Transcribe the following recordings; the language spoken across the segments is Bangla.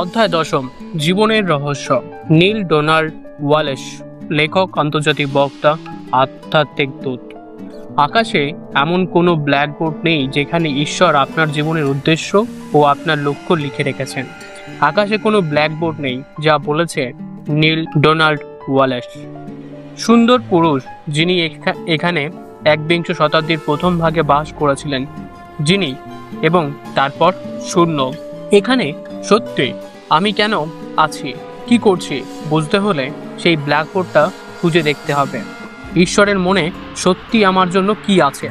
অধ্যায় দশম, জীবনের রহস্য। নীল ডোনাল্ড ওয়ালেস, লেখক, আন্তর্জাতিক বক্তা, আধ্যাত্মিক দূত। আকাশে এমন কোনো ব্ল্যাকবোর্ড নেই যেখানে ঈশ্বর আপনার জীবনের উদ্দেশ্য ও আপনার লক্ষ্য লিখে রেখেছেন। আকাশে কোনো ব্ল্যাকবোর্ড নেই যা বলেছে নীল ডোনাল্ড ওয়ালেস, সুন্দর পুরুষ যিনি এখানে একবিংশ শতাব্দীর প্রথম ভাগে বাস করেছিলেন, যিনি এবং তারপর শূন্য। এখানে সত্যি আমি কেন আছি, কি করছি বুঝতে হলে সেই ব্ল্যাকবোর্ডটা খুঁজে দেখতে হবে। ঈশ্বরের মনে সত্যি আমার জন্য কি আছে,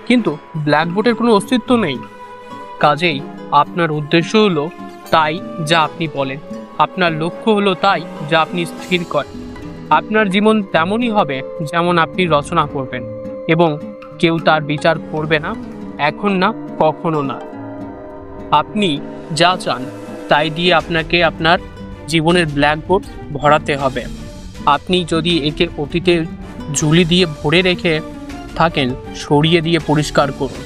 কিন্তু ব্ল্যাকবোর্ডের কোনো অস্তিত্ব নেই। কাজেই আপনার উদ্দেশ্য হলো তাই যা আপনি বলেন, আপনার লক্ষ্য হলো তাই যা আপনি স্থির করেন। আপনার জীবন তেমনই হবে যেমন আপনি রচনা করবেন, এবং কেউ তার বিচার করবে না, এখন না, কখনো না। আপনি যা চান তাই দিয়ে আপনাকে আপনার জীবনের ব্ল্যাকবোর্ড ভরাতে হবে। আপনি যদি একে অতীতের ঝুলি দিয়ে ভরে রেখে থাকেন, সরিয়ে দিয়ে পরিষ্কার করুন।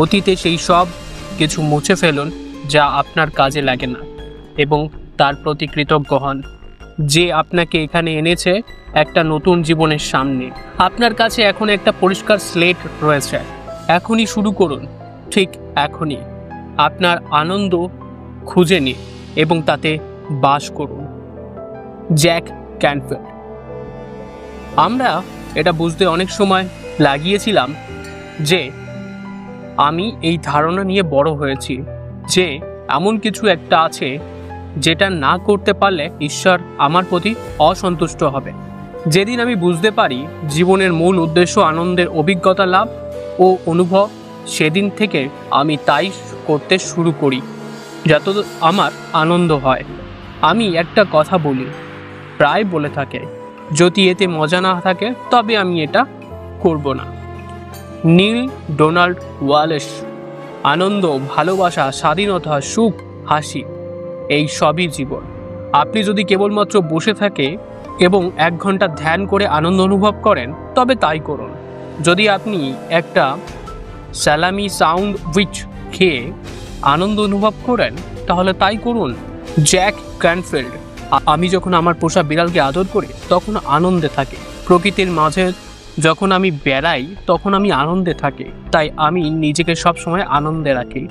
অতীতে সেই সব কিছু মুছে ফেলুন যা আপনার কাজে লাগে না, এবং তার প্রতি কৃতজ্ঞ হন যে আপনাকে এখানে এনেছে একটা নতুন জীবনের সামনে। আপনার কাছে এখন একটা পরিষ্কার স্লেট রয়েছে। এখনই শুরু করুন, ঠিক এখনই। আপনার আনন্দ খুঁজে নিন এবং তাতে বাস করুন। Jack Canfield. আমরা এটা বুঝতে অনেক সময় লাগিয়েছিলাম যে আমি এই ধারণা নিয়ে বড় হয়েছি যে এমন কিছু একটা আছে যেটা না করতে পারলে ঈশ্বর আমার প্রতি অসন্তুষ্ট হবে। যেদিন আমি বুঝতে পারি জীবনের মূল উদ্দেশ্য আনন্দের অভিজ্ঞতা লাভ ও অনুভব, সেদিন থেকে আমি তাই করতে শুরু করি যত আমার আনন্দ হয়। আমি একটা কথা বলি, প্রায় বলে থাকে, যদি এতে মজা না থাকে তবে আমি এটা করব না। নীল ডোনাল্ড ওয়ালেস। আনন্দ, ভালোবাসা, স্বাধীনতা, সুখ, হাসি, এই সবই জীবন। আপনি যদি কেবলমাত্র বসে থাকে এবং 1 ঘন্টা ধ্যান করে আনন্দ অনুভব করেন তবে তাই করুন। যদি আপনি একটা স্যালামি স্যান্ডউইচ খেয়ে আনন্দ অনুভব করেন তাহলে তাই করুন। Jack Canfield. আমি যখন আমার পোষা বিড়ালকে আদর করি তখন আনন্দে থাকি। প্রকৃতির মাঝে যখন আমি বেড়াই তখন আমি আনন্দে থাকি। তাই আমি নিজেকে সবসময় আনন্দে রাখি।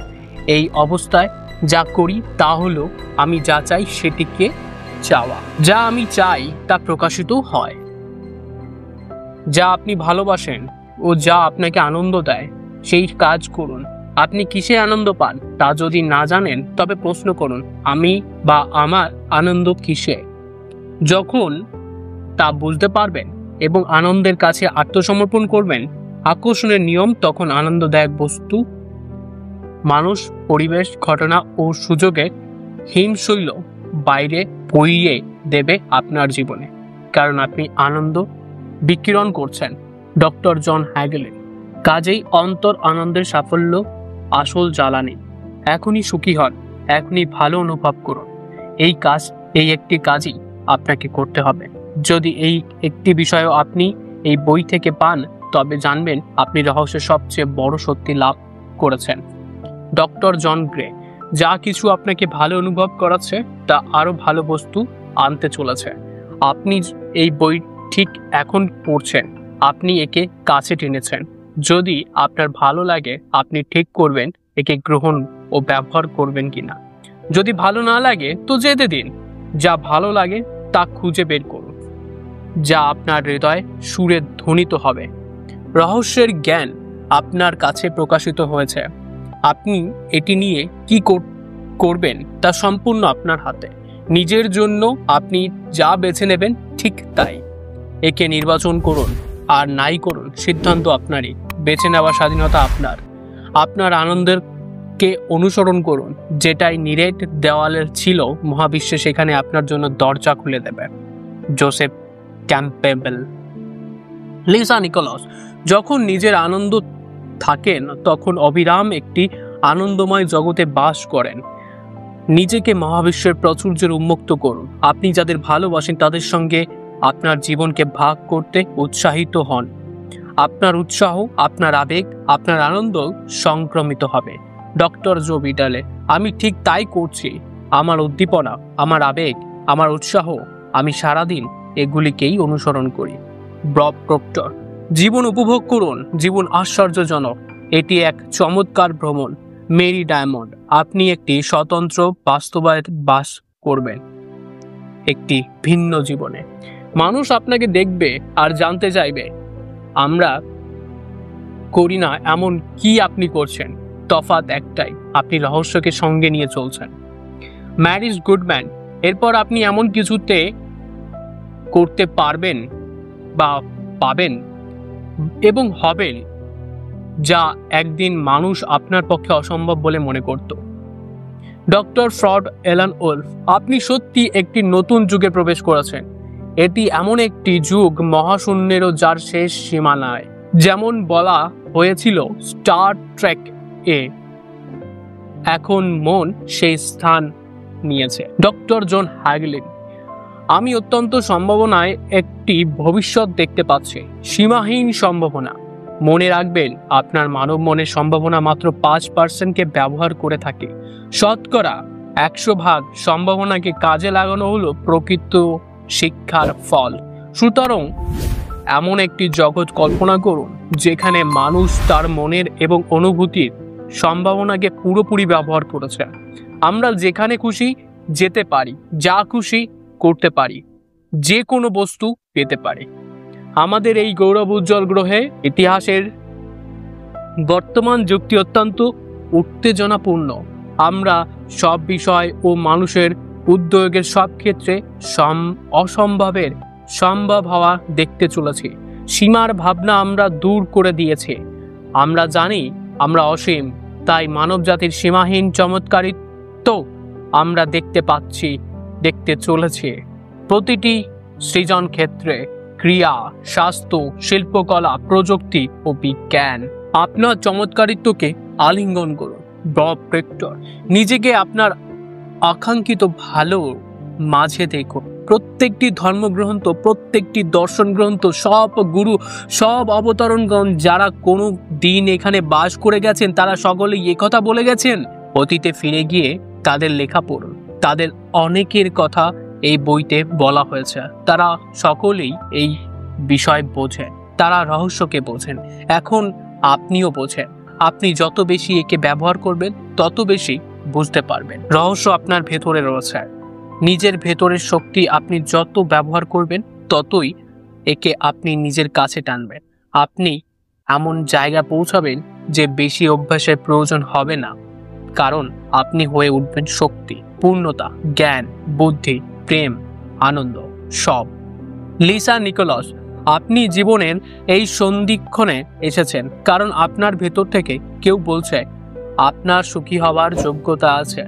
এই অবস্থায় যা করি তা হলো আমি যা চাই সেটিকে চাওয়া। যা আমি চাই তা প্রকাশিত হয়। যা আপনি ভালোবাসেন ও যা আপনাকে আনন্দ দেয় সেই কাজ করুন। আপনি কিসে আনন্দ পান তা যদি না জানেন তবে প্রশ্ন করুন, আমি বা আমার আনন্দ কিসে। যখন তা বুঝতে পারবেন এবং আনন্দের কাছে আত্মসমর্পণ করবেন, আকর্ষণের নিয়ম তখন আনন্দদায়ক বস্তু, মানুষ, পরিবেশ, ঘটনা ও সুযোগের হিমশৈল বাইরে বইয়ে দেবে আপনার জীবনে, কারণ আপনি আনন্দ বিকিরণ করছেন। Doctor John Hagel. কাজেই অন্তর আনন্দের সাফল্য আসল জ্বালানি। এখনই সুখী হন, এখনই ভালো অনুভব করুন। এই একটি কাজই আপনাকে করতে হবে। যদি এই একটি বিষয়ও আপনি এই বই থেকে পান তবে জানবেন আপনি রহস্যের সবচেয়ে বড় সত্যি লাভ করেছেন। Doctor John Gray. যা কিছু আপনাকে ভালো অনুভব করাচ্ছে তা আরো ভালো বস্তু আনতে চলেছে। আপনি এই বই ঠিক এখন পড়ছেন, আপনি একে কাছে টেনেছেন। যদি আপনার ভালো লাগে আপনি ঠিক করবেন একে গ্রহণ ও ব্যবহার করবেন কিনা। যদি ভালো না লাগে তো যেতে দিন। যা ভালো লাগে তা খুঁজে বের করুন, যা আপনার হৃদয় সুরে ধ্বনিত হবে। রহস্যের জ্ঞান আপনার কাছে প্রকাশিত হয়েছে। আপনি এটি নিয়ে কি করবেন তা সম্পূর্ণ আপনার হাতে। নিজের জন্য আপনি যা বেছে নেবেন ঠিক তাই। একে নির্বাচন করুন আর নাই করুন, সিদ্ধান্ত আপনারই। বেছে নেওয়ার স্বাধীনতা আপনার। আপনার আনন্দের কে অনুসরণ করুন। যেটাই নিরেট দেওয়ালের ছিল মহাবিশ্বে সেখানে আপনার জন্য দরজা খুলে দেবে। Joseph Campbell. Lisa Nicholas. যখন নিজের আনন্দ থাকেন তখন অবিরাম একটি আনন্দময় জগতে বাস করেন। নিজেকে মহাবিশ্বের প্রাচুর্যের উন্মুক্ত করুন। আপনি যাদের ভালোবাসেন তাদের সঙ্গে আপনার জীবনকে ভাগ করতে উৎসাহিত হন। আপনার উৎসাহ, আপনার আবেগ, আপনার আনন্দ সংক্রমিত হবে। ডক্টর জো ভিটালে। আমি ঠিক তাই করছি। আমার উদ্দীপনা, আমার আবেগ, আমার উৎসাহ, আমি সারাদিন এগুলিকেই অনুসরণ করি। Bob proctor. জীবন উপভোগ করুন, জীবন আশ্চর্যজনক, এটি এক চমৎকার ভ্রমণ। Mary Diamond. আপনি একটি স্বতন্ত্র বাস্তবায়ন বাস করবেন একটি ভিন্ন জীবনে। মানুষ আপনাকে দেখবে আর জানতে চাইবে আমরা করি না এমন কি আপনি করছেন। তফাৎ একটাই, আপনি রহস্যকে সঙ্গে নিয়ে চলছেন। Mary's Goodman. এরপর আপনি এমন কিছুতে করতে পারবেন বা পাবেন এবং হবেন যা একদিন মানুষ আপনার পক্ষে অসম্ভব বলে মনে করত। ডক্টর ফ্রড এলান ওলফ। আপনি সত্যি একটি নতুন যুগে প্রবেশ করেছেন। এটি এমন একটি যুগ মহাশূন্যেরও যার শেষ সীমানায়। যেমন বলা হয়েছিল স্টার ট্রেক এ, এখন মন সেই স্থান নিয়েছে। Doctor John Hagelin. আমি অত্যন্ত সম্ভাবনায় একটি ভবিষ্যৎ দেখতে পাচ্ছি, সীমাহীন সম্ভাবনা। মনে রাখবেন, আপনার মানব মনের সম্ভাবনা মাত্র 5%কে ব্যবহার করে থাকে। শতকরা 100% সম্ভাবনাকে কাজে লাগানো হলো প্রকৃত শিক্ষার ফল। সুতরাং এমন একটি জগৎ কল্পনা করুন যেখানে মানুষ তার মনের এবং অনুভূতির সম্ভাবনাকে পুরোপুরি ব্যবহার করেছে। আমরা যেখানে খুশি যেতে পারি, যা খুশি করতে পারি, যে কোনো বস্তু পেতে পারি। আমাদের এই গৌরব উজ্জ্বল গ্রহে ইতিহাসের বর্তমান যুগটি অত্যন্ত উত্তেজনাপূর্ণ। আমরা সব বিষয় ও মানুষের উদ্যোগের সব ক্ষেত্রে অসম্ভবের সম্ভব হওয়া দেখতে চলেছি। সীমার ভাবনা আমরা দূর করে দিয়েছি। আমরা জানি আমরা অসীম, তাই মানব জাতির সীমাহীন চমৎকারিত্ব আমরা দেখতে চলেছি প্রতিটি সৃজন ক্ষেত্রে, ক্রিয়া, স্বাস্থ্য, শিল্পকলা, প্রযুক্তি ও বিজ্ঞান। আপনার চমৎকারিত্বকে আলিঙ্গন করুন। Bob proctor. নিজেকে আপনার আকাঙ্ক্ষিত ভালো মাঝে দেখুন। প্রত্যেকটি ধর্মগ্রন্থ, প্রত্যেকটি দর্শন গ্রন্থ, সব গুরু, সব অবতরণগণ যারা কোনো দিন এখানে বাস করে গেছেন তারা সকলেই একথা বলে গেছেন। অতীতে ফিরে গিয়ে তাদের লেখা পড়ুন। তাদের অনেকের কথা এই বইতে বলা হয়েছে। তারা সকলেই এই বিষয় বোঝেন, তারা রহস্যকে বোঝেন। এখন আপনিও বোঝেন। আপনি যত বেশি একে ব্যবহার করবেন তত বেশি বুঝতে পারবেন। রহস্য আপনার ভেতরে রয়েছে। নিজের ভেতরের শক্তি আপনি যত ব্যবহার করবেন ততই একে আপনি নিজের কাছে টানবেন। আপনি এমন জায়গা পৌঁছাবেন যে বেশি অভ্যাসের প্রয়োজন হবে না, কারণ আপনি হয়ে উঠবেন শক্তি, পূর্ণতা, জ্ঞান, বুদ্ধি, প্রেম, আনন্দ, সব। Lisa Nicholas. আপনি জীবনের এই সন্ধিক্ষণে এসেছেন কারণ আপনার ভেতর থেকে কেউ বলছে আপনার সুখী হওয়ার যোগ্যতা আছে।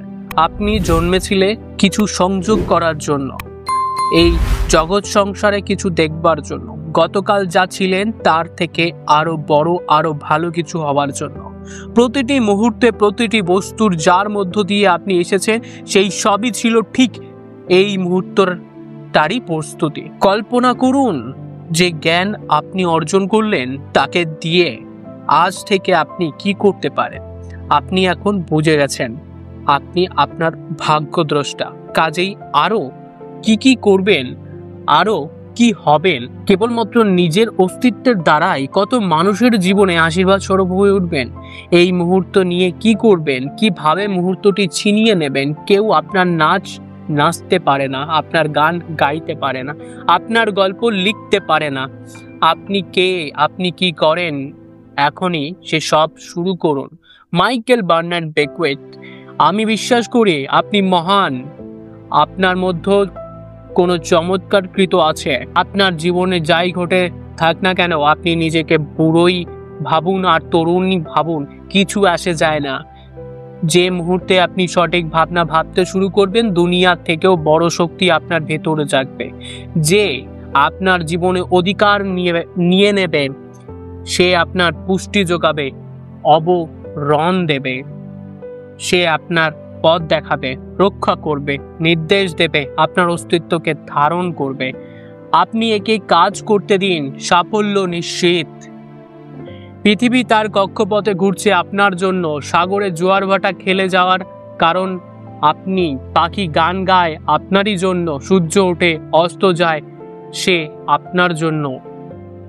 আপনি জন্মেছিলে কিছু সংযোগ করার জন্য, এই জগৎ সংসারে কিছু দেখবার জন্য, গতকাল যা ছিলেন তার থেকে আরো বড়, আরো ভালো কিছু হওয়ার জন্য। প্রতিটি মুহূর্তে, প্রতিটি বস্তুর যার মধ্য দিয়ে আপনি এসেছেন সেই সবই ছিল ঠিক এই মুহূর্তটারই প্রস্তুতি। কল্পনা করুন যে জ্ঞান আপনি অর্জন করলেন তাকে দিয়ে আজ থেকে আপনি কি করতে পারেন। আপনি এখন বুঝে গেছেন আপনি আপনার ভাগ্যদ্রষ্টা। কাজেই আরো কি করবেন, আরো কি হবেন, কেবলমাত্র নিজের অস্তিত্বের দ্বারাই কত মানুষের জীবনে আশীর্বাদ স্বরূপ হয়ে উঠবেন। এই মুহূর্ত নিয়ে কি করবেন, কিভাবে মুহূর্তটি ছিনিয়ে নেবেন। কেউ আপনার নাচতে পারে না, আপনার গান গাইতে পারে না, আপনার গল্প লিখতে পারে না। আপনি কে, আপনি কি করেন, এখনই সে সব শুরু করুন। Michael Bernard Beckwith. আমি বিশ্বাস করি আপনি মহান। আপনার মধ্যে কোনো চমৎকারকৃত আছে। আপনার জীবনে যাই ঘটে থাক না কেন, আপনি নিজেকে বুড়োই ভাবুন আর তরুণই ভাবুন, কিছু আসে যায় না। যে মুহূর্তে আপনি সঠিক ভাবনা ভাবতে শুরু করবেন, দুনিয়ার থেকেও বড় শক্তি আপনার ভেতরে জাগবে। যে আপনার জীবনে অধিকার নিয়ে নেবে, সে আপনার পুষ্টি যোগাবে, অবরণ দেবে, সে আপনার পথ দেখাবে, রক্ষা করবে, নির্দেশ দেবে, আপনার অস্তিত্বকে ধারণ করবে। আপনি একে কাজ করতে দিন, সাফল্য নিশ্চিত। পৃথিবী তার কক্ষপথে ঘুরছে আপনার জন্য। সাগরে জোয়ার ভাটা খেলে যাওয়ার কারণ আপনি পাখি গান গায় আপনারই জন্য, সূর্য ওঠে অস্ত যায় সে আপনার জন্য,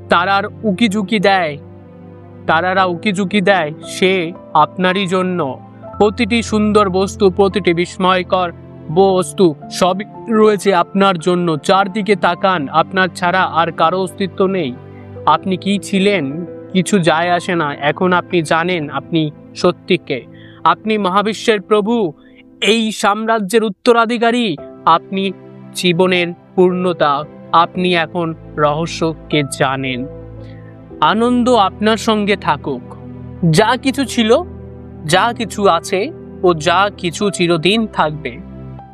তারারা উকিঝুঁকি দেয় সে আপনারই জন্য। প্রতিটি সুন্দর বস্তু, প্রতিটি বিস্ময়কর বস্তু সবই রয়েছে আপনার জন্য। চারদিকে তাকান, আপনার ছাড়া আর কারো অস্তিত্ব নেই। আপনি কি ছিলেন কিছু যায় আসে না, এখন আপনি জানেন আপনি সত্যিকে। আপনি মহাবিশ্বের প্রভু, এই সাম্রাজ্যের উত্তরাধিকারী। আপনি জীবনের পূর্ণতা, আপনি এখন রহস্যকে জানেন। আনন্দ আপনার সঙ্গে থাকুক। যা কিছু ছিল, যা কিছু আছে ও যা কিছু চিরদিন থাকবে,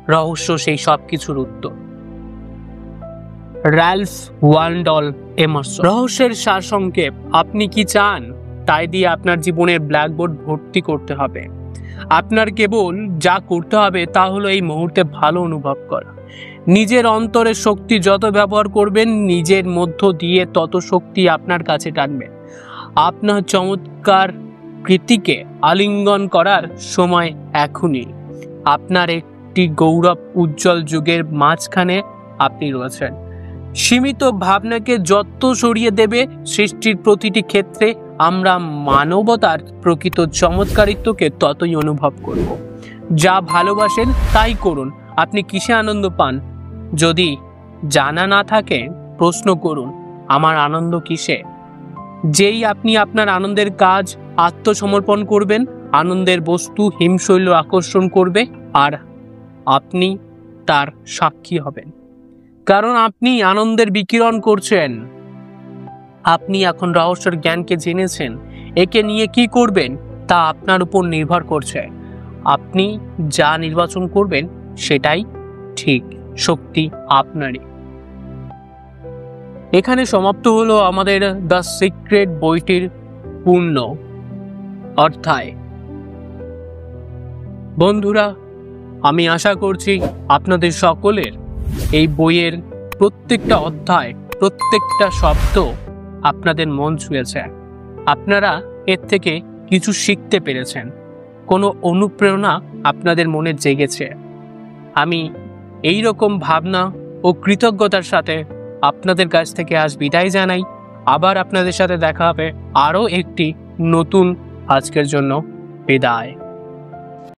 রহস্য সেই সব কিছুর উত্তর। Ralph Waldo Emerson. রহস্যের সারসংক্ষেপ। আপনি কি চান? তাই দিয়ে আপনার জীবনের ব্ল্যাকবোর্ড ভর্তি করতে হবে। আপনার কেবল যা করতে হবে তা হলো এই মুহূর্তে ভালো অনুভব করা। নিজের অন্তরের শক্তি যত ব্যবহার করবেন, নিজের মধ্য দিয়ে তত শক্তি আপনার কাছে টানবে। আপনার চমৎকার কৃতিকে আলিঙ্গন করার সময় এখনই। আপনার একটি গৌরব উজ্জ্বল যুগের মাঝখানে আপনি রয়েছেন। সীমিত ভাবনাকে যত সরিয়ে দেবে, সৃষ্টির প্রতিটি ক্ষেত্রে আমরা মানবতার প্রকৃত চমৎকারিত্বকে ততই অনুভব করব। যা ভালোবাসেন তাই করুন। আপনি কিসে আনন্দ পান? যদি জানা না থাকে, প্রশ্ন করুন, আমার আনন্দ কিসে? যেই আপনি আপনার আনন্দের কাজ আত্মসমর্পণ করবেন, আনন্দের বস্তু হিমশৈল আকর্ষণ করবে আর আপনি তার সাক্ষী হবেন। কারণ আপনি আনন্দের বিকিরণ করছেন। আপনি এখন রহস্যের জ্ঞানকে জেনেছেন। একে নিয়ে কি করবেন তা আপনার উপর নির্ভর করছে। আপনি যা নির্বাচন করবেন সেটাই ঠিক। শক্তি আপনারই। এখানে সমাপ্ত হলো আমাদের দ্য সিক্রেট বইটির পূর্ণ অধ্যায়। বন্ধুরা, আমি আশা করছি আপনাদের সকলের এই বইয়ের প্রত্যেকটা অধ্যায়, প্রত্যেকটা শব্দ আপনাদের মন ছুঁয়েছে। আপনারা এর থেকে কিছু শিখতে পেরেছেন, কোনো অনুপ্রেরণা আপনাদের মনে জেগেছে। আমি এই রকম ভাবনা ও কৃতজ্ঞতার সাথে আপনাদের কাছ থেকে আজ বিদায় জানাই। আবার আপনাদের সাথে দেখা হবে আরও একটি নতুন। আজকের জন্য বিদায়।